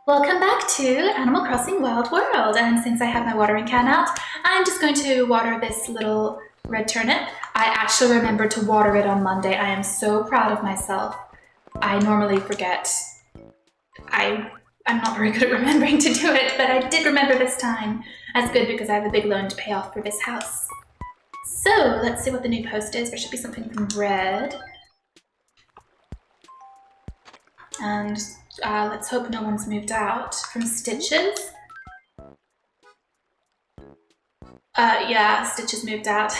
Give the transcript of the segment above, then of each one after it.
Welcome back to Animal Crossing Wild World, and since I have my watering can out, I'm just going to water this little red turnip. I actually remembered to water it on Monday. I am so proud of myself. I normally forget. I'm not very good at remembering to do it, but I did remember this time. That's good because I have a big loan to pay off for this house. So, let's see what the new post is. There should be something from Red. And let's hope no one's moved out. From Stitches. Yeah, Stitches moved out.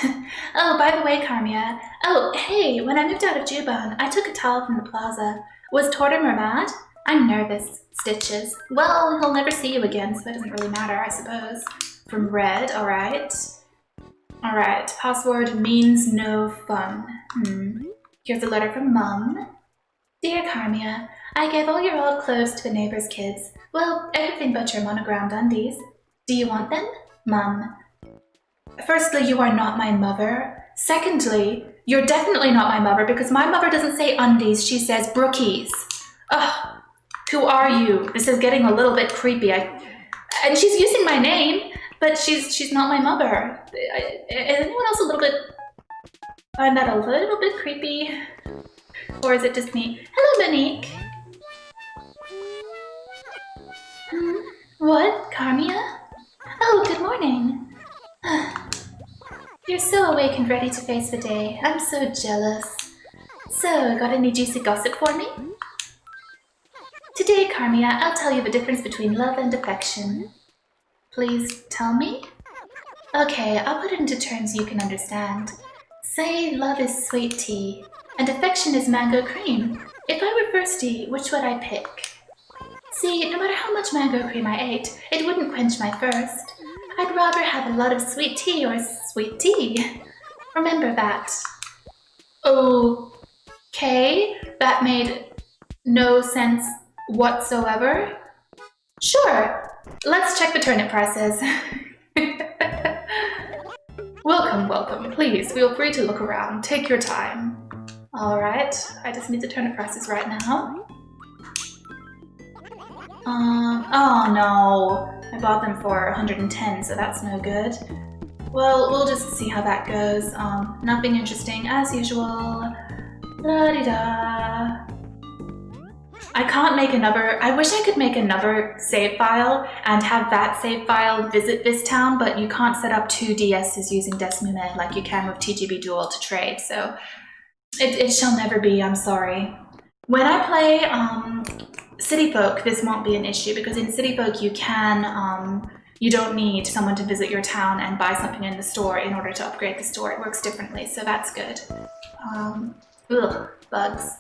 Oh, by the way, Carmia. Oh, hey, when I moved out of Juban, I took a towel from the plaza. Was Tortimer mad? I'm nervous, Stitches. Well, he'll never see you again, so it doesn't really matter, I suppose. From Red, alright. Alright, password means no fun. Here's a letter from Mum. Dear Carmia, I gave all your old clothes to the neighbor's kids. Well, everything but your monogrammed undies. Do you want them? Mum. Firstly, you are not my mother. Secondly, you're definitely not my mother because my mother doesn't say undies, she says brookies. Ugh, who are you? This is getting a little bit creepy. And she's using my name, but she's not my mother. Is anyone else a little bit... find that a little bit creepy? Or is it just me? Hello, Monique. What, Carmia? Oh, good morning. You're so awake and ready to face the day. I'm so jealous. So, got any juicy gossip for me? Today, Carmia, I'll tell you the difference between love and affection. Please tell me? Okay, I'll put it into terms you can understand. Say love is sweet tea, and affection is mango cream. If I were thirsty, which would I pick? See, no matter how much mango cream I ate, it wouldn't quench my thirst. I'd rather have a lot of sweet tea or sweet tea. Remember that. Okay, that made no sense whatsoever. Sure, let's check the turnip prices. Welcome, welcome. Please, feel free to look around. Take your time. Alright, I just need the turnip prices right now. Oh no. I bought them for 110, so that's no good. Well, we'll just see how that goes. Nothing interesting as usual. La-di-da. I can't make another... I wish I could make another save file and have that save file visit this town, but you can't set up two DSs using Desmume like you can with TGB Duel to trade, so it shall never be, I'm sorry. When I play City Folk, this won't be an issue because in City Folk you can, you don't need someone to visit your town and buy something in the store in order to upgrade the store. It works differently, so that's good. Ugh, bugs.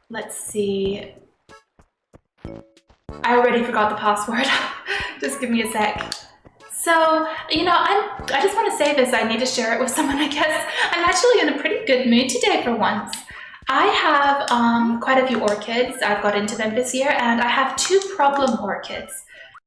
Let's see. I already forgot the password. Just give me a sec. So, you know, I just want to say this. I need to share it with someone, I guess. I'm actually in a pretty good mood today for once. I have quite a few orchids. I've got into them this year, and I have two problem orchids.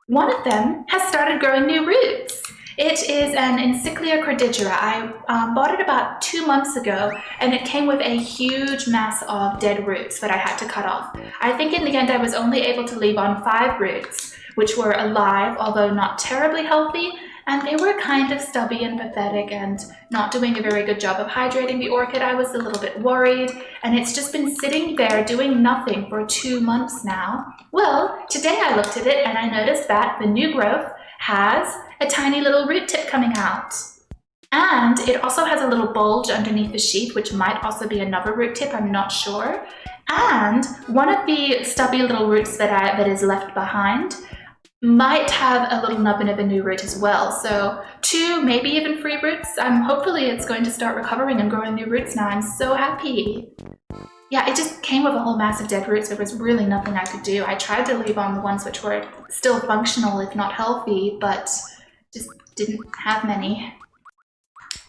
One of them has started growing new roots. It is an Encyclia cordidera. I bought it about 2 months ago, and it came with a huge mass of dead roots that I had to cut off. I think in the end I was only able to leave on 5 roots, which were alive, although not terribly healthy, and they were kind of stubby and pathetic and not doing a very good job of hydrating the orchid. I was a little bit worried, and it's just been sitting there doing nothing for 2 months now. Well, today I looked at it and I noticed that the new growth has a tiny little root tip coming out. And it also has a little bulge underneath the sheath, which might also be another root tip, I'm not sure. And one of the stubby little roots that is left behind might have a little nubbin of a new root as well. So 2, maybe even 3 roots. Hopefully it's going to start recovering and growing new roots now. I'm so happy. Yeah, it just came with a whole mass of dead roots. There was really nothing I could do. I tried to leave on the ones which were still functional, if not healthy, but just didn't have many.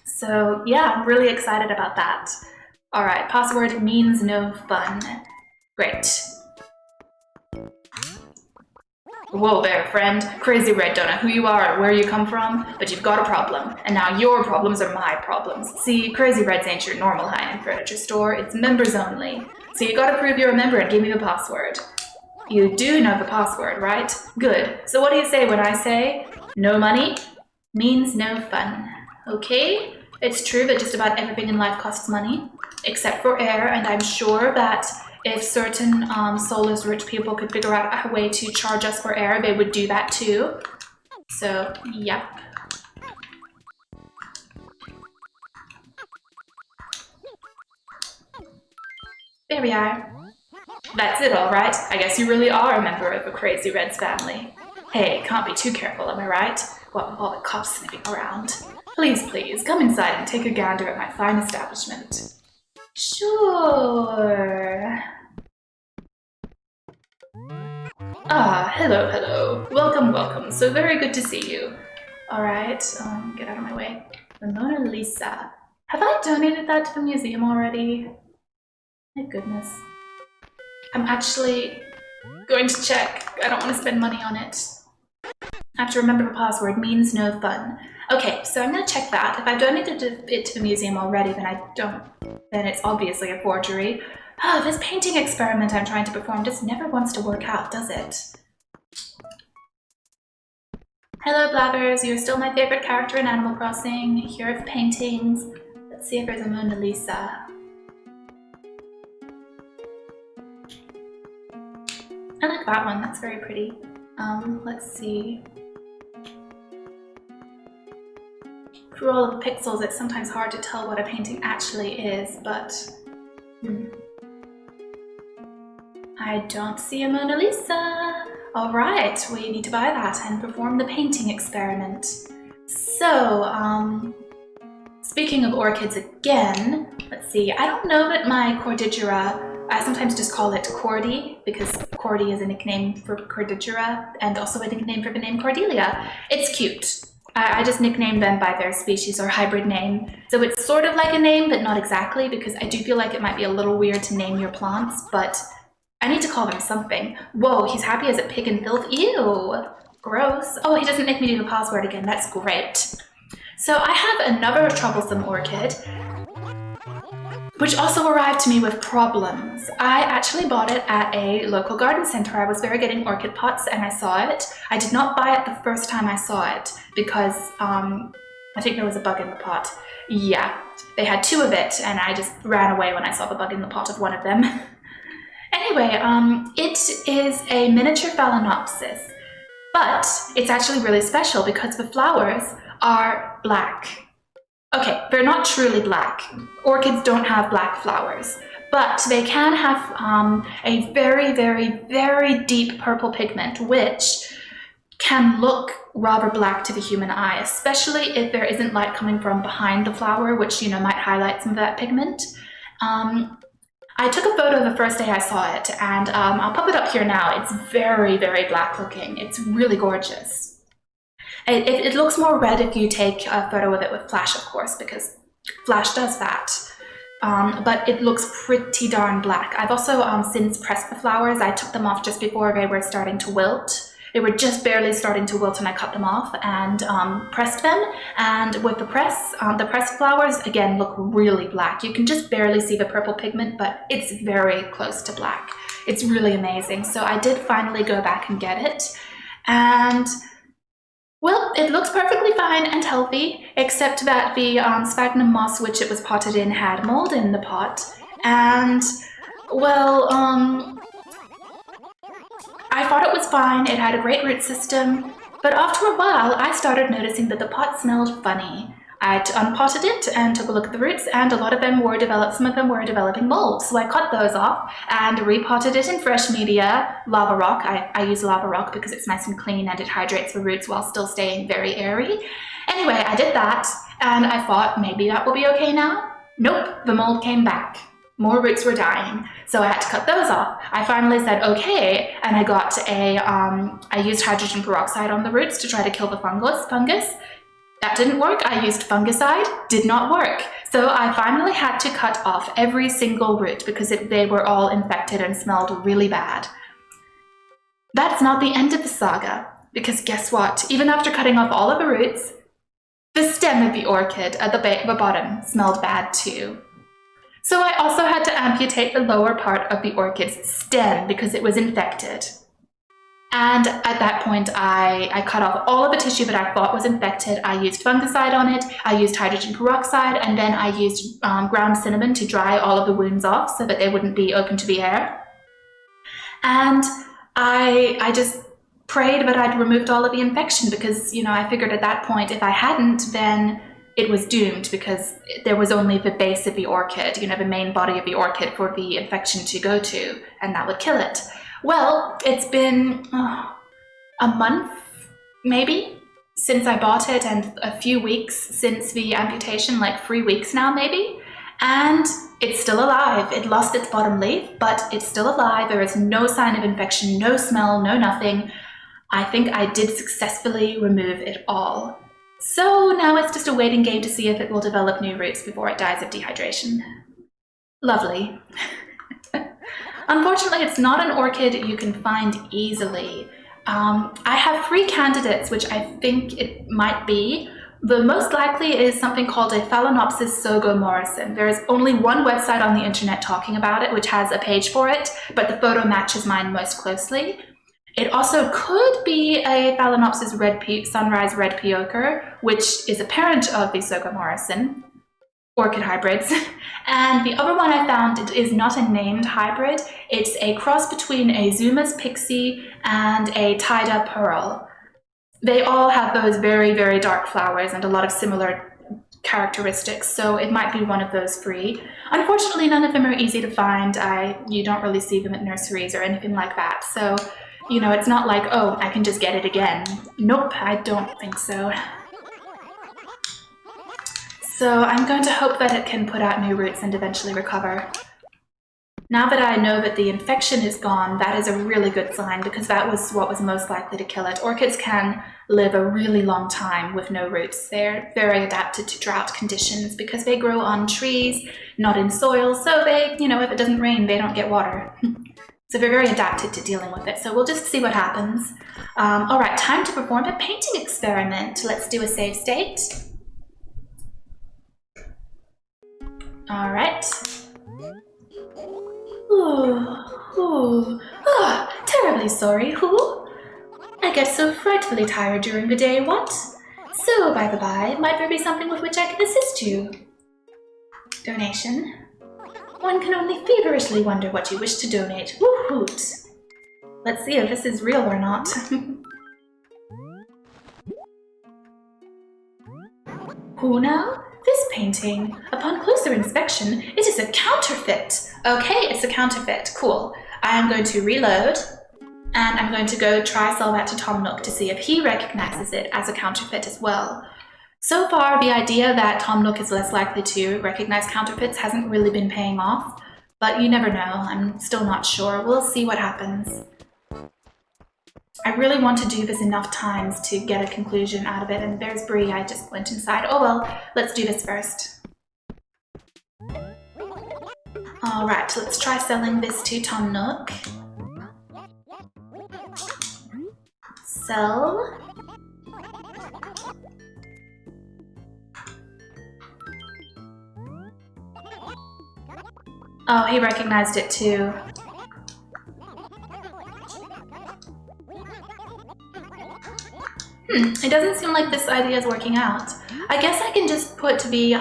So yeah, I'm really excited about that. All right, password means no fun. Great. Whoa there, friend. Crazy Red, don't know who you are or where you come from, but you've got a problem. And now your problems are my problems. See, Crazy Red's ain't your normal high-end furniture store. It's members only. So you gotta prove you're a member and give me the password. You do know the password, right? Good. So what do you say when I say no money means no fun? Okay? It's true that just about everything in life costs money, except for air, and I'm sure that if certain soulless rich people could figure out a way to charge us for air, they would do that too. So, yep. There we are. That's it, all right. I guess you really are a member of the Crazy Reds family. Hey, can't be too careful, am I right? What with all the cops sniffing around. Please, come inside and take a gander at my fine establishment. Sure. Ah, hello. Welcome. So very good to see you. All right, get out of my way. The Mona Lisa. Have I donated that to the museum already? My goodness. I'm actually going to check. I don't want to spend money on it. I have to remember the password. Means no fun. Okay, so I'm going to check that. If I've donated it to the museum already, then it's obviously a forgery. Oh, this painting experiment I'm trying to perform just never wants to work out, does it? Hello, Blabbers. You're still my favorite character in Animal Crossing. Here are the paintings. Let's see if there's a Mona Lisa. I like that one. That's very pretty. Let's see. Through all of the pixels, it's sometimes hard to tell what a painting actually is, but... I don't see a Mona Lisa. All right, we need to buy that and perform the painting experiment. So, speaking of orchids again, let's see. I don't know that my Cordillera, I sometimes just call it Cordy because Cordy is a nickname for Cordillera and also a nickname for the name Cordelia. It's cute. I just nickname them by their species or hybrid name. So it's sort of like a name, but not exactly, because I do feel like it might be a little weird to name your plants, but I need to call them something. Whoa, he's happy as a pig in filth. Ew, gross. Oh, he doesn't make me do the password again. That's great. So I have another troublesome orchid, which also arrived to me with problems. I actually bought it at a local garden center. I was there getting orchid pots and I saw it. I did not buy it the first time I saw it because I think there was a bug in the pot. Yeah, they had two of it and I just ran away when I saw the bug in the pot of one of them. Anyway, it is a miniature phalaenopsis, but it's actually really special because the flowers are black. Okay, they're not truly black. Orchids don't have black flowers, but they can have a very deep purple pigment, which can look rather black to the human eye, especially if there isn't light coming from behind the flower, which, you know, might highlight some of that pigment. I took a photo the first day I saw it, and I'll pop it up here now. It's very black looking. It's really gorgeous. It looks more red if you take a photo of it with flash, of course, because flash does that. But it looks pretty darn black. I've also since pressed the flowers. I took them off just before they were starting to wilt. They were just barely starting to wilt and I cut them off and pressed them. And with the pressed flowers, again, look really black. You can just barely see the purple pigment, but it's very close to black. It's really amazing. So I did finally go back and get it. And well, it looks perfectly fine and healthy, except that the sphagnum moss which it was potted in had mold in the pot. And, well, I thought it was fine. It had a great root system. But after a while, I started noticing that the pot smelled funny. I unpotted it and took a look at the roots, and a lot of them were some of them were developing mold. So I cut those off and repotted it in fresh media, lava rock. I use lava rock because it's nice and clean and it hydrates the roots while still staying very airy. Anyway, I did that and I thought maybe that will be okay now. Nope, the mold came back. More roots were dying, so I had to cut those off. I finally said okay, and I got I used hydrogen peroxide on the roots to try to kill the fungus. That didn't work. I used fungicide, did not work. So I finally had to cut off every single root because they were all infected and smelled really bad. That's not the end of the saga, because guess what? Even after cutting off all of the roots, the stem of the orchid at the bottom smelled bad too. So I also had to amputate the lower part of the orchid's stem because it was infected. And at that point, I cut off all of the tissue that I thought was infected. I used fungicide on it, I used hydrogen peroxide, and then I used ground cinnamon to dry all of the wounds off so that they wouldn't be open to the air. And I just prayed that I'd removed all of the infection because, you know, I figured at that point if I hadn't, then it was doomed because there was only the base of the orchid, you know, the main body of the orchid for the infection to go to, and that would kill it. Well, it's been a month, maybe, since I bought it, and a few weeks since the amputation, like 3 weeks now, maybe, and it's still alive. It lost its bottom leaf, but it's still alive. There is no sign of infection, no smell, no nothing. I think I did successfully remove it all. So now it's just a waiting game to see if it will develop new roots before it dies of dehydration. Lovely. Unfortunately, it's not an orchid you can find easily. I have 3 candidates, which I think it might be. The most likely is something called a Phalaenopsis sogo-morrison. There is only one website on the internet talking about it, which has a page for it, but the photo matches mine most closely. It also could be a Phalaenopsis sunrise red peocher, which is a parent of the sogo-morrison orchid hybrids. And the other one I found is not a named hybrid. It's a cross between a Zuma's pixie and a Tida pearl. They all have those very, very dark flowers and a lot of similar characteristics, so it might be one of those 3. Unfortunately, none of them are easy to find. You don't really see them at nurseries or anything like that. So, you know, it's not like, oh, I can just get it again. Nope, I don't think so. So I'm going to hope that it can put out new roots and eventually recover. Now that I know that the infection is gone, that is a really good sign because that was what was most likely to kill it. Orchids can live a really long time with no roots. They're very adapted to drought conditions because they grow on trees, not in soil, so they, you know, if it doesn't rain, they don't get water. So they're very adapted to dealing with it. So we'll just see what happens. All right, time to perform a painting experiment. Let's do a save state. All right. Terribly sorry, who? I get so frightfully tired during the day, what? So, by the by, might there be something with which I can assist you? Donation. One can only feverishly wonder what you wish to donate. Woo-hoot! Let's see if this is real or not. Who now? This painting. Upon closer inspection, it is a counterfeit. Okay, it's a counterfeit. Cool. I am going to reload, and I'm going to go try sell that to Tom Nook to see if he recognizes it as a counterfeit as well. So far, the idea that Tom Nook is less likely to recognize counterfeits hasn't really been paying off, but you never know. I'm still not sure. We'll see what happens. I really want to do this enough times to get a conclusion out of it, and there's Bree. I just went inside. Oh well, let's do this first. Alright, let's try selling this to Tom Nook. Sell. Oh, he recognized it too. It doesn't seem like this idea is working out. I guess I can just put the,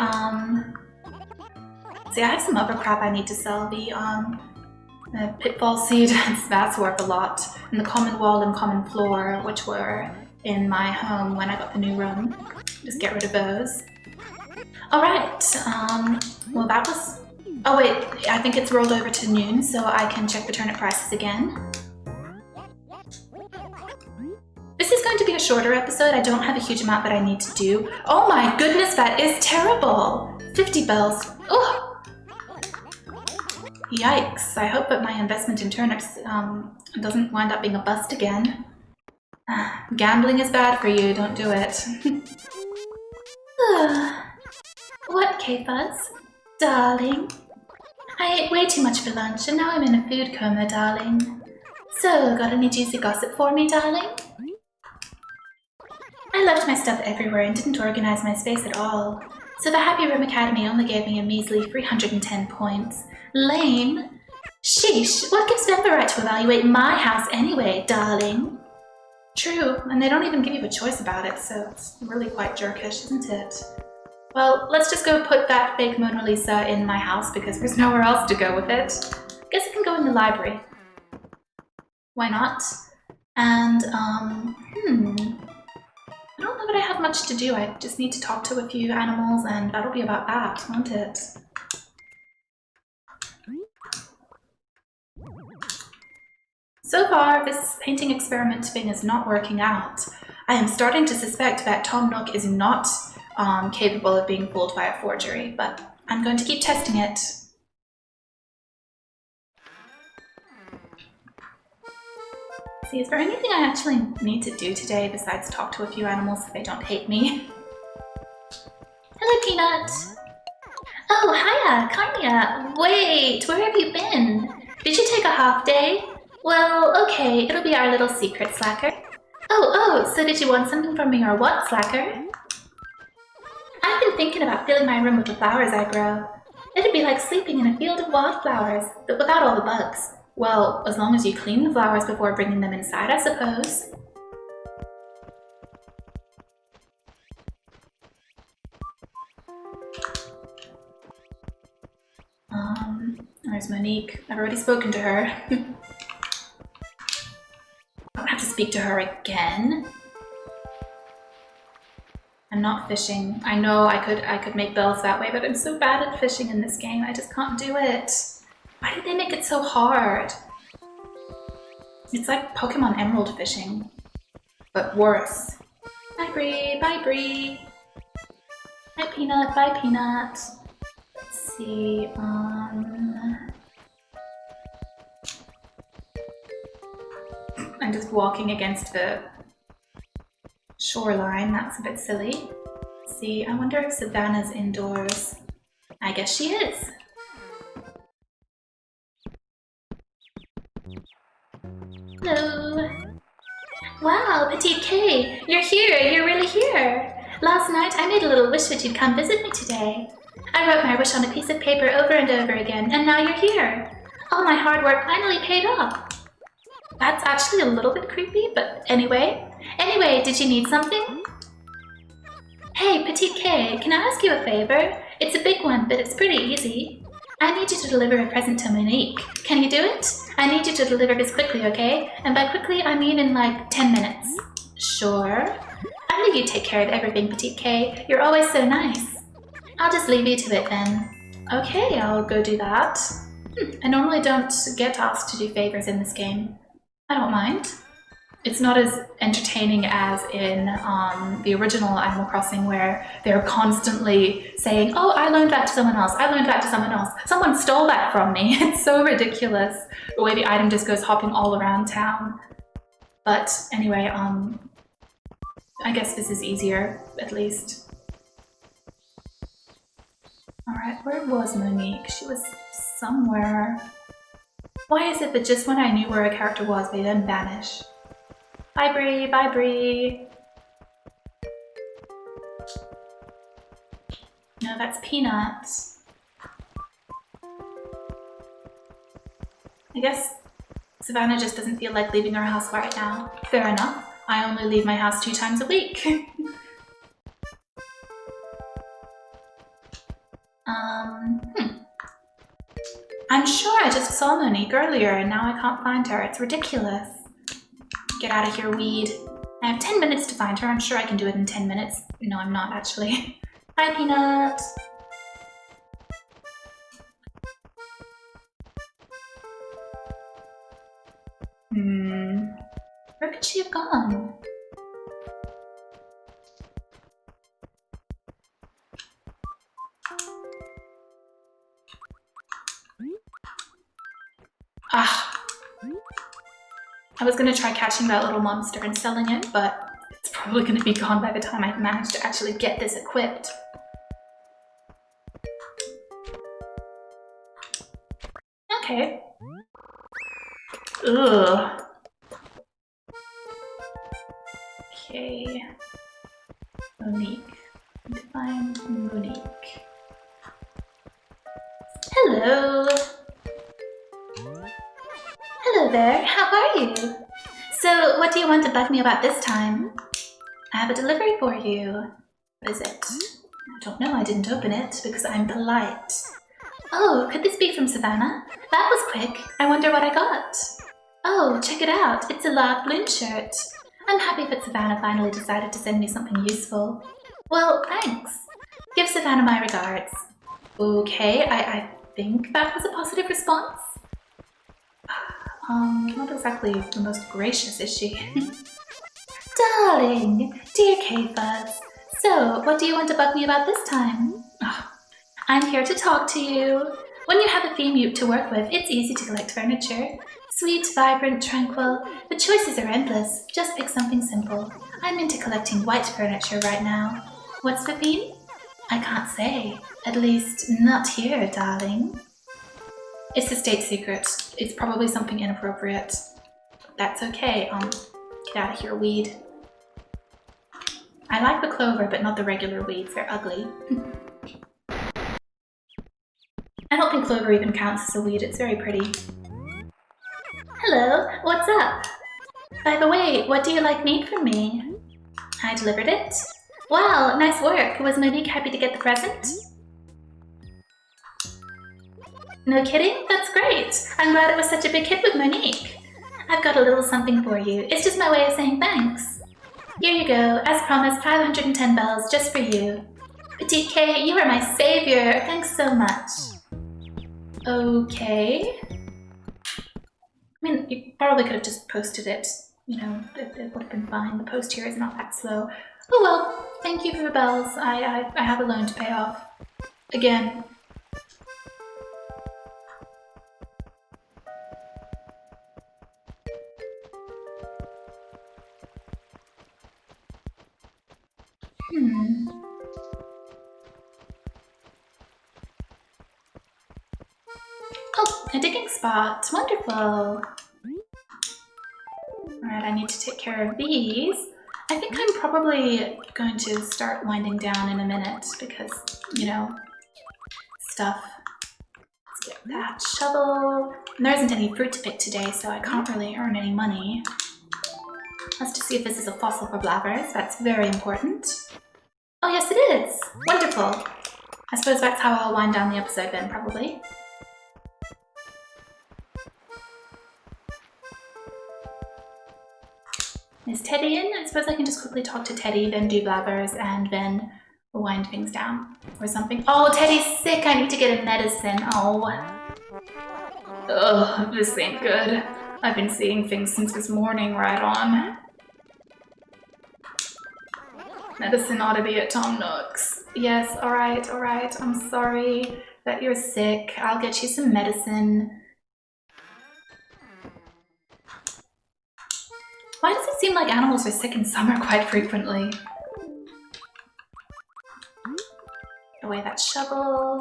see, I have some other crap I need to sell. The pitfall seed, that's worth a lot. And the common wall and common floor, which were in my home when I got the new room. Just get rid of those. Alright, well that was... Oh wait, I think it's rolled over to noon, so I can check the turnip prices again. This is going to be a shorter episode. I don't have a huge amount that I need to do. Oh my goodness, that is terrible! 50 bells. Ugh! Yikes. I hope that my investment in turnips doesn't wind up being a bust again. Gambling is bad for you. Don't do it. What, K-Fuzz? Darling? I ate way too much for lunch and now I'm in a food coma, darling. So, got any juicy gossip for me, darling? I left my stuff everywhere and didn't organize my space at all. So the Happy Room Academy only gave me a measly 310 points. Lame. Sheesh, what gives them the right to evaluate my house anyway, darling? True, and they don't even give you a choice about it, so it's really quite jerkish, isn't it? Well, let's just go put that fake Mona Lisa in my house because there's nowhere else to go with it. Guess it can go in the library. Why not? And, I don't know that I have much to do. I just need to talk to a few animals and that'll be about that, won't it? So far, this painting experiment thing is not working out. I am starting to suspect that Tom Nook is not capable of being fooled by a forgery, but I'm going to keep testing it. See, is there anything I actually need to do today besides talk to a few animals so they don't hate me? Hello, Peanut! Oh, hiya, Carnia! Wait, where have you been? Did you take a half day? Well, okay, it'll be our little secret, Slacker. Oh, so did you want something from me or what, Slacker? I've been thinking about filling my room with the flowers I grow. It'd be like sleeping in a field of wildflowers, but without all the bugs. Well, as long as you clean the flowers before bringing them inside, I suppose. There's Monique. I've already spoken to her. I don't have to speak to her again. I'm not fishing. I know I could make bells that way, but I'm so bad at fishing in this game. I just can't do it. Why did they make it so hard? It's like Pokemon Emerald fishing, but worse. Bye, Bree. Bye, Bree. Bye, Peanut. Bye, Peanut. Let's see. I'm just walking against the shoreline. That's a bit silly. Let's see. I wonder if Savannah's indoors. I guess she is. Hello. Wow, Petite K, you're here. You're really here. Last night I made a little wish that you'd come visit me today. I wrote my wish on a piece of paper over and over again, and now you're here. All my hard work finally paid off. That's actually a little bit creepy, but anyway. Anyway, did you need something? Hey, Petite K, can I ask you a favor? It's a big one, but it's pretty easy. I need you to deliver a present to Monique. Can you do it? I need you to deliver this quickly, okay? And by quickly, I mean in like 10 minutes. Sure. I knew you'd take care of everything, Petite K. You're always so nice. I'll just leave you to it then. Okay, I'll go do that. I normally don't get asked to do favors in this game. I don't mind. It's not as entertaining as in the original Animal Crossing where they're constantly saying, oh, I loaned that to someone else, I loaned that to someone else, someone stole that from me. It's so ridiculous the way the item just goes hopping all around town. But anyway, I guess this is easier, at least. Alright, where was Monique? She was somewhere. Why is it that just when I knew where a character was, they then vanish? Bye, Bree. Bye, Bree. No, that's Peanuts. I guess Savannah just doesn't feel like leaving her house right now. Fair enough. I only leave my house 2 times a week. I'm sure I just saw Monique earlier and now I can't find her. It's ridiculous. Get out of here, weed. I have 10 minutes to find her. I'm sure I can do it in 10 minutes. No, I'm not actually. Hi, Peanut. Where could she have gone? I was gonna try catching that little monster and selling it, but it's probably gonna be gone by the time I manage to actually get this equipped. Okay. Ugh. Okay. Monique. Find Monique. how are you? So, what do you want to bug me about this time? I have a delivery for you. What is it? I don't know, I didn't open it because I'm polite. Oh, could this be from Savannah? That was quick. I wonder what I got. Oh, check it out. It's a lark balloon shirt. I'm happy that Savannah finally decided to send me something useful. Well, thanks. Give Savannah my regards. Okay, I think that was a positive response. Not exactly the most gracious, is she? Darling, dear K-Fuzz. So, what do you want to bug me about this time? Oh, I'm here to talk to you. When you have a theme to work with, it's easy to collect furniture. Sweet, vibrant, tranquil. The choices are endless. Just pick something simple. I'm into collecting white furniture right now. What's the theme? I can't say. At least, not here, darling. It's a state secret. It's probably something inappropriate. That's okay. Get out of here, weed. I like the clover, but not the regular weeds. They're ugly. I don't think clover even counts as a weed. It's very pretty. Hello, what's up? By the way, what do you need from me? I delivered it. Wow, nice work. Was Monique happy to get the present? No kidding? That's great. I'm glad it was such a big hit with Monique. I've got a little something for you. It's just my way of saying thanks. Here you go. As promised, 510 bells just for you. Petite K, you are my savior. Thanks so much. Okay. I mean, you probably could have just posted it. You know, it would have been fine. The post here is not that slow. Oh well, thank you for the bells. I have a loan to pay off. Again. Oh, a digging spot. Wonderful. Alright, I need to take care of these. I think I'm probably going to start winding down in a minute because, you know, stuff. Let's get that shovel. And there isn't any fruit to pick today, so I can't really earn any money. Let's just see if this is a fossil for blabbers. That's very important. Oh yes, it is! Wonderful! I suppose that's how I'll wind down the episode then, probably. Is Teddy in? I suppose I can just quickly talk to Teddy, then do blabbers, and then wind things down. Or something. Oh, Teddy's sick! I need to get him medicine. Oh. Ugh, this ain't good. I've been seeing things since this morning, right on. Medicine ought to be at Tom Nook's. Yes, alright. I'm sorry that you're sick. I'll get you some medicine. Why does it seem like animals are sick in summer quite frequently? Get away that shovel.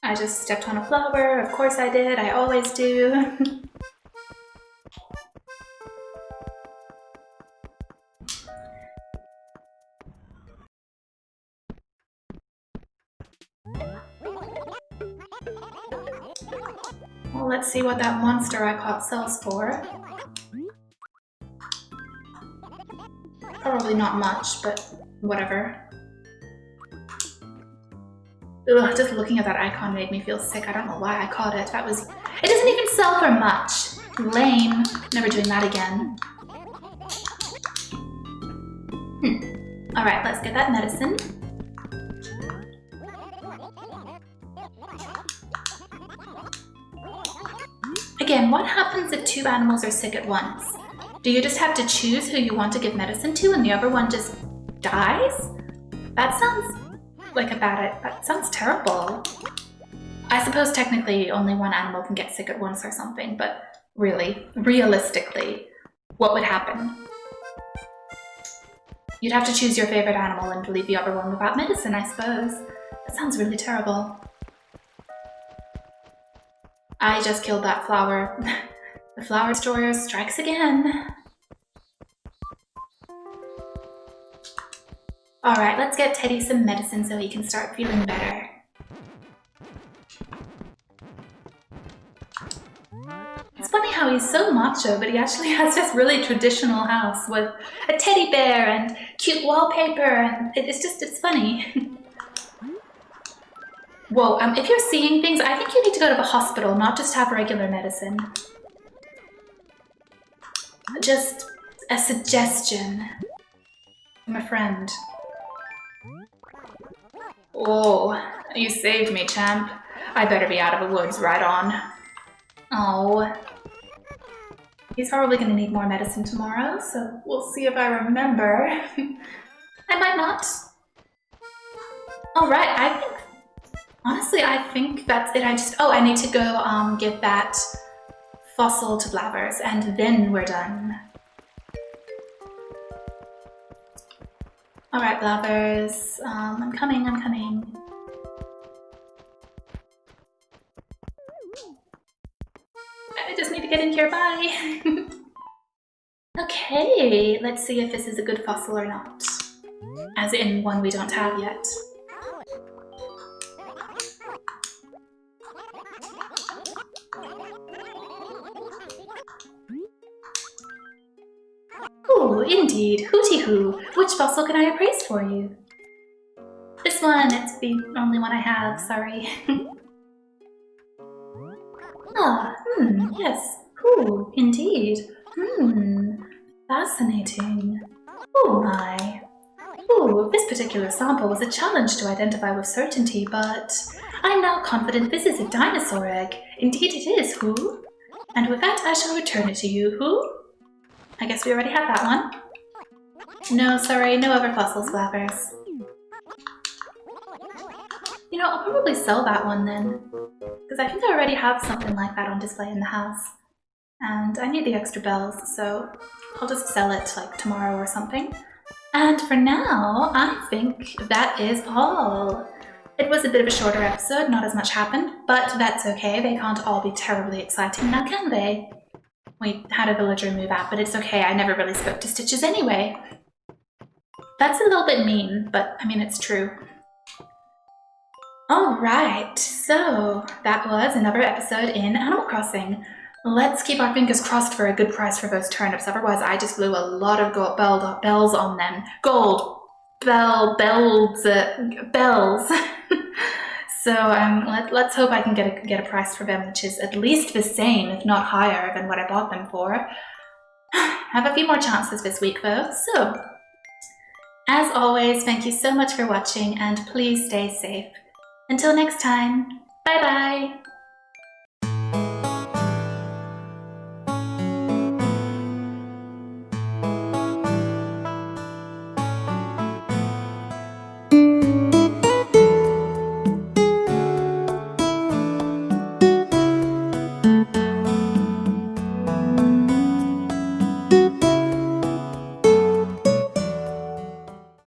I just stepped on a flower. Of course I did. I always do. Well, let's see what that monster I caught sells for. Probably not much, but whatever. Ugh, just looking at that icon made me feel sick. I don't know why I caught it. It doesn't even sell for much. Lame. Never doing that again. Alright, let's get that medicine. Again, what happens if two animals are sick at once? Do you just have to choose who you want to give medicine to and the other one just dies? That sounds like that sounds terrible. I suppose technically only one animal can get sick at once or something, but really, realistically, what would happen? You'd have to choose your favorite animal and leave the other one without medicine, I suppose. That sounds really terrible. I just killed that flower. The flower destroyer strikes again. Alright, let's get Teddy some medicine so he can start feeling better. It's funny how he's so macho, but he actually has this really traditional house with a teddy bear and cute wallpaper, and it's funny. Whoa, if you're seeing things, I think you need to go to the hospital, not just have regular medicine. Just a suggestion from a friend. Oh, you saved me, champ. I better be out of the woods right on. Oh. He's probably going to need more medicine tomorrow, so we'll see if I remember. I might not. Alright, honestly, I think that's it. I need to go give that fossil to Blabbers, and then we're done. Alright, Blabbers, I'm coming. I just need to get in here, bye! Okay, let's see if this is a good fossil or not. As in, one we don't have yet. Ooh, indeed. Hooty-hoo. Which fossil can I appraise for you? This one. It's the only one I have, sorry. Yes. Ooh, indeed. Fascinating. Oh my. Ooh, this particular sample was a challenge to identify with certainty, but I'm now confident this is a dinosaur egg. Indeed it is, who? And with that I shall return it to you, who? I guess we already have that one. No, sorry, no other fossils, Blabbers. You know, I'll probably sell that one then, because I think I already have something like that on display in the house. And I need the extra bells, so I'll just sell it like tomorrow or something. And for now, I think that is all. It was a bit of a shorter episode, not as much happened, but that's okay, they can't all be terribly exciting now, can they? We had a villager move out, but it's okay, I never really spoke to Stitches anyway. That's a little bit mean, but I mean, it's true. Alright, so that was another episode in Animal Crossing. Let's keep our fingers crossed for a good price for those turnips, otherwise I just blew a lot of bells on them. Gold. Bells. So let's hope I can get a price for them which is at least the same, if not higher, than what I bought them for. Have a few more chances this week though, so as always, thank you so much for watching and please stay safe. Until next time, bye bye!